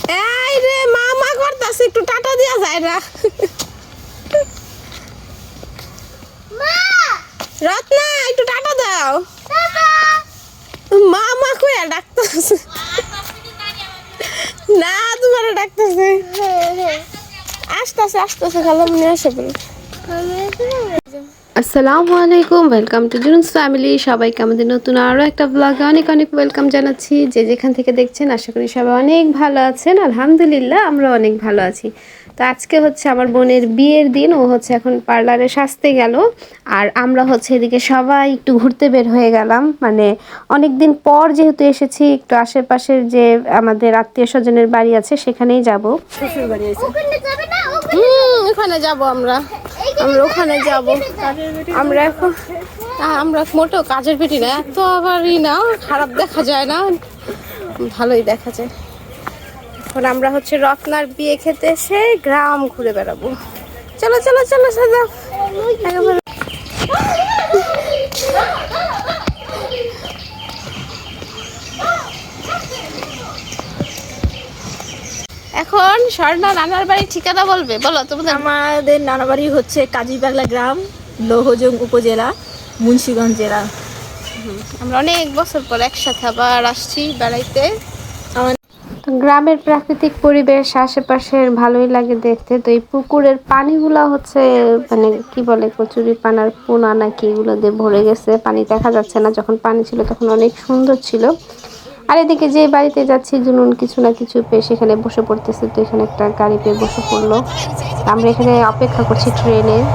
এই রে মামা করতেছে, একটু টাটা দিয়া যায় না। রত্না একটু টাটা দাও। মামা কইয়া ডাকতেছে না, তোমার ডাকতেছে। আসতেছে আসতেছে, খালো মনে আসে বলে। আসসালামু আলাইকুম, ওয়েলকাম টু জুনুস ফ্যামিলি। সবাইকে আমাদের নতুন আরও একটা ব্লগে অনেক অনেক ওয়েলকাম জানাচ্ছি। যে যেখান থেকে দেখছেন আশা করি সবাই অনেক ভালো আছেন। আলহামদুলিল্লাহ আমরা অনেক ভালো আছি। তো আজকে হচ্ছে আমার বোনের বিয়ের দিন, ও হচ্ছে এখন পার্লারে সাজতে গেল, আর আমরা হচ্ছে এদিকে সবাই একটু ঘুরতে বের হয়ে গেলাম। মানে অনেক দিন পর যেহেতু এসেছি, একটু আশেপাশের যে আমাদের আত্মীয় স্বজনের বাড়ি আছে সেখানেই যাব। ওখানে যাব আমরা ওখানে যাব। আমরা এখন আমরা মোটেও কাজের বেটি না, এত আবারই না খারাপ দেখা যায় না, ভালোই দেখা যায়। এখন আমরা হচ্ছে রত্নার বিয়ে খেতে এসে গ্রাম ঘুরে বেড়াবো। চলো চলো চলো সাজা। এখন স্বর্ণা নানার বাড়ি ঠিকানা বলবে, বলো তোমাদের। আমাদের নানার বাড়ি হচ্ছে কাজীবাংলা গ্রাম, লৌহজং উপজেলা, মুন্সিগঞ্জ জেলা। আমরা অনেক বছর পর একসাথে আবার আসছি বেড়াইতে। গ্রামের প্রাকৃতিক পরিবেশ আশেপাশের ভালোই লাগে দেখতে। তো এই পুকুরের পানিগুলা হচ্ছে মানে কি বলে, কচুরি পানার পোনা নাকি, এগুলো দিয়ে ভরে গেছে, পানি দেখা যাচ্ছে না। যখন পানি ছিল তখন অনেক সুন্দর ছিল। আর এদিকে যে বাড়িতে যাচ্ছি জুনুন কিছু না কিছু পেয়ে সেখানে বসে পড়তেছে। তো এখানে একটা গাড়ি পেয়ে বসে পড়লো। আমরা এখানে অপেক্ষা করছি ট্রেনের।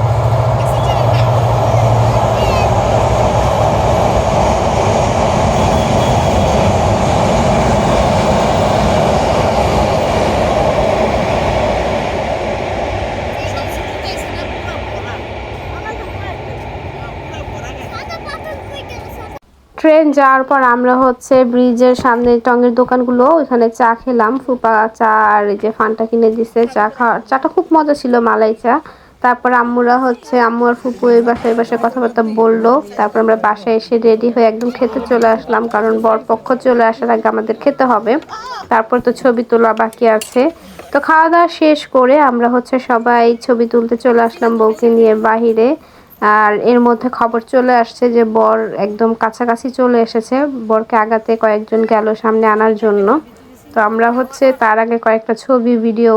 ট্রেন যাওয়ার পর আমরা হচ্ছে ব্রিজের সামনে টঙের দোকানগুলো, ওইখানে চা খেলাম। ফুপা চা আর এই যে ফান্টা কিনে দিছে। চাটা খুব মজা ছিল, মালাই চা। তারপর আম্মুরা হচ্ছে, আম্মু আর ফুপু এই বাসায় কথাবার্তা বললো। তারপর আমরা বাসায় এসে রেডি হয়ে একদম খেতে চলে আসলাম, কারণ বরপক্ষ চলে আসার আগে আমাদের খেতে হবে। তারপর তো ছবি তোলা বাকি আছে। তো খাওয়া দাওয়া শেষ করে আমরা হচ্ছে সবাই ছবি তুলতে চলে আসলাম বউকে নিয়ে বাহিরে। আর এর মধ্যে খবর চলে আসছে যে বর একদম কাছাকাছি চলে এসেছে। বরকে আগাতে কয়েকজন গেল সামনে আনার জন্য। তো আমরা হচ্ছে তার আগে কয়েকটা ছবি ভিডিও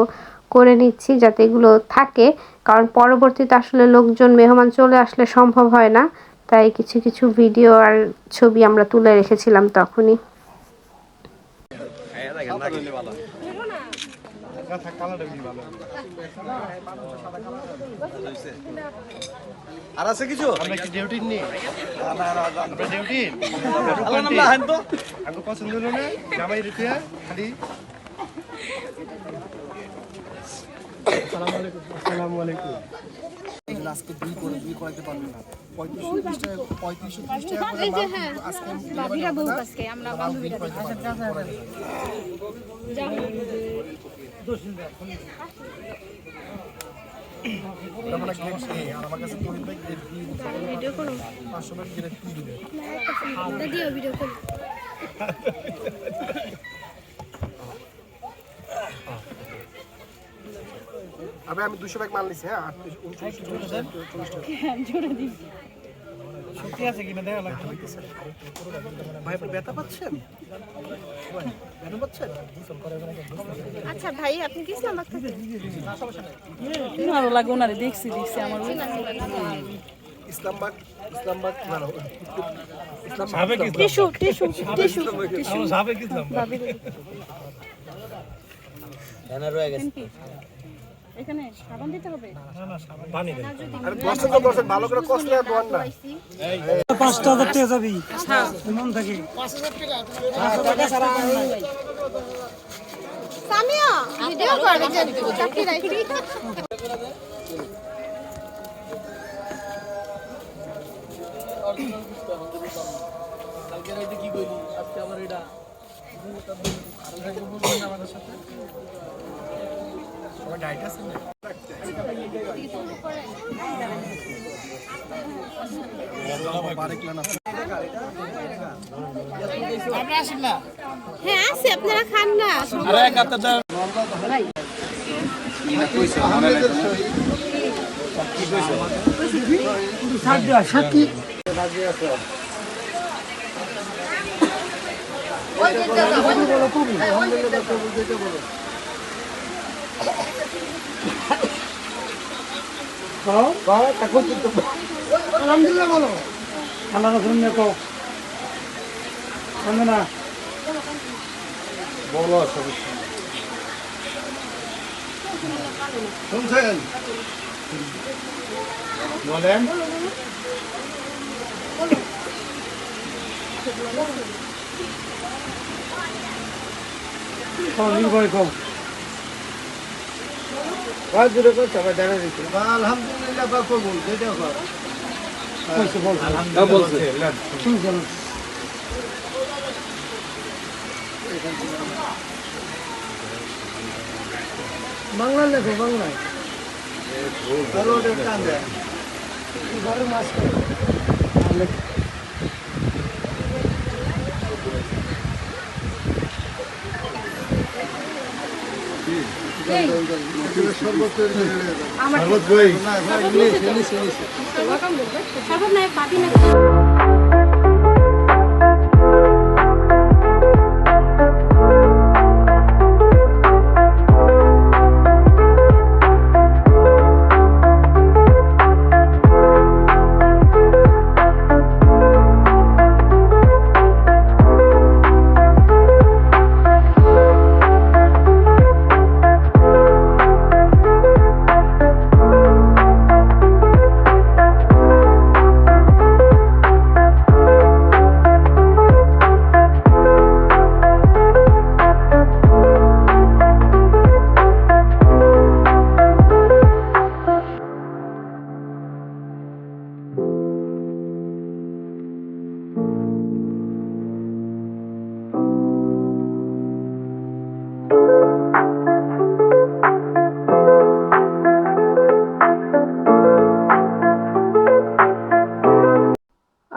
করে নিচ্ছি যাতে এগুলো থাকে, কারণ পরবর্তীতে আসলে লোকজন মেহমান চলে আসলে সম্ভব হয় না। তাই কিছু কিছু ভিডিও আর ছবি আমরা তুলে রেখেছিলাম তখনই। আর আছে কিছু আমরা কি ডিউটি নেই? আমরা ডিউটি আমি পছন্দ হলো না জামাই রুকিয়া খালি। আসসালামু আলাইকুম। আজকে দুই করাইতে পারবে না। 3530 টাকা করে আজকে বাবিরা বউ আজকে আমরা বান্ধবীরা আমার কাছে ভিডিও করো 500 টাকা গ্রেড দিবে দিও ভিডিও করো। আমি 200 টাকা মাল নিছি। হ্যাঁ সত্যি আছে কিনা দেখা লাগবে। ভাই আপনি ব্যথা পাচ্ছেন? ব্যথা পাচ্ছেন? আচ্ছা ভাই, আপনি কি ইসলামাবাদ থেকে? ভালো লাগে ওনারে, দেখছি আমার ইসলামাবাদ ভালো। টিস্যু টিস্যু টিস্যু আমরা যাবে কি ইসলামাবাদ? জানা রয়ে গেছে। এখানে সাবান দিতে হবে? না না সাবান পানি দেন। আরে দর্শক ভালো করে কষলে দোয়ান না। 5000 টাকা যাবি। হ্যাঁ মন থাকে 5000 টাকা। টাকা ছাড়া সামিয়া ভিডিও করবে যে চাকরি রাখি। কালকে রাইতে কি কইলি আজকে আবার এটা আমাদের সাথে সবাই ডাইট আছে না? হ্যাঁ আছে, আপনারা খান না। আরে এক হাতে দাও। আলহামদুলিল্লাহ বলো। আল্লাহ রসুন দেখো শুনবে না বলো শুনছেন? বলেন। নির্ভয় কম আলহামদুলিল্লাহ বা কবুল যেটা হয়। শুনছেন বাংলা লেখো বাংলায়। টান দেয়।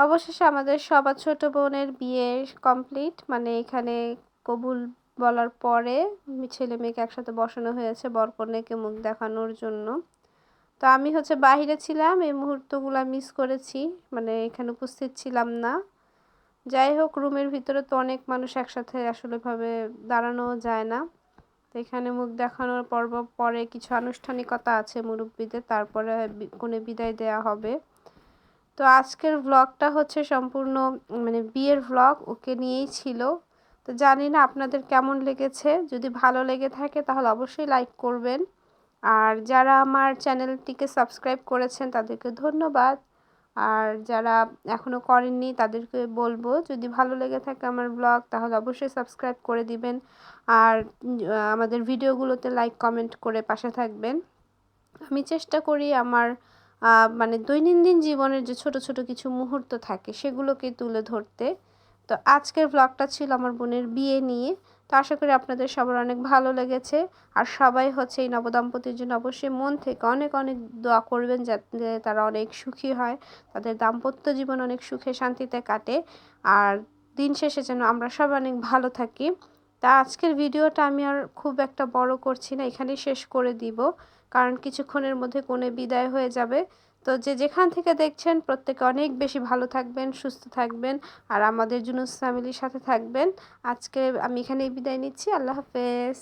অবশেষে আমাদের সবার ছোট বোনের বিয়ে কমপ্লিট, মানে এখানে কবুল বলার পরে ছেলে মেয়েকে একসাথে বসানো হয়েছে বরকনেকে মুখ দেখানোর জন্য। তো আমি হচ্ছে বাহিরে ছিলাম, এই মুহূর্তগুলো মিস করেছি, মানে এখানে উপস্থিত ছিলাম না। যাই হোক, রুমের ভিতরে তো অনেক মানুষ একসাথে আসলে ভাবে দাঁড়ানো যায় না। তো এখানে মুখ দেখানোর পর্ব পরে কিছু আনুষ্ঠানিকতা আছে মুরব্বীদের, তারপরে কোনে বিদায় দেয়া হবে। তো আজকের ব্লগটা হচ্ছে সম্পূর্ণ মানে বিয়ের ব্লগ, ওকে নিয়েই ছিল। তো জানি না আপনাদের কেমন লেগেছে, যদি ভালো লেগে থাকে তাহলে অবশ্যই লাইক করবেন। আর যারা আমার চ্যানেলটিকে সাবস্ক্রাইব করেছেন তাদেরকে ধন্যবাদ, আর যারা এখনও করেননি তাদেরকে বলবো যদি ভালো লেগে থাকে আমার ব্লগ তাহলে অবশ্যই সাবস্ক্রাইব করে দিবেন। আর আমাদের ভিডিওগুলোতে লাইক কমেন্ট করে পাশে থাকবেন। আমি চেষ্টা করি আমার মানে দৈনন্দিন জীবনের যে ছোট ছোট কিছু মুহূর্ত থাকে সেগুলোকে তুলে ধরতে। তো আজকের ব্লগটা ছিল আমার বোনের বিয়ে নিয়ে। তো আশা করি আপনাদের সবার অনেক ভালো লেগেছে। আর সবাই হচ্ছে এই নবদম্পতির জন্য অবশ্যই মন থেকে অনেক অনেক দোয়া করবেন যাতে তারা অনেক সুখী হয়, তাদের দাম্পত্য জীবন অনেক সুখে শান্তিতে কাটে, আর দিন শেষে যেন আমরা সবাই অনেক ভালো থাকি। তা আজকের ভিডিওটা আমি আর খুব একটা বড় করছি না, এখানেই শেষ করে দিব, কারণ কিছুক্ষণের মধ্যে কোণে বিদায় হয়ে যাবে। তো যে যেখান থেকে দেখছেন প্রত্যেকে অনেক বেশি ভালো থাকবেন, সুস্থ থাকবেন, আর আমাদের জুনুস ফ্যামিলির সাথে থাকবেন। আজকে আমি এখানেই বিদায় নিচ্ছি। আল্লাহ হাফেজ।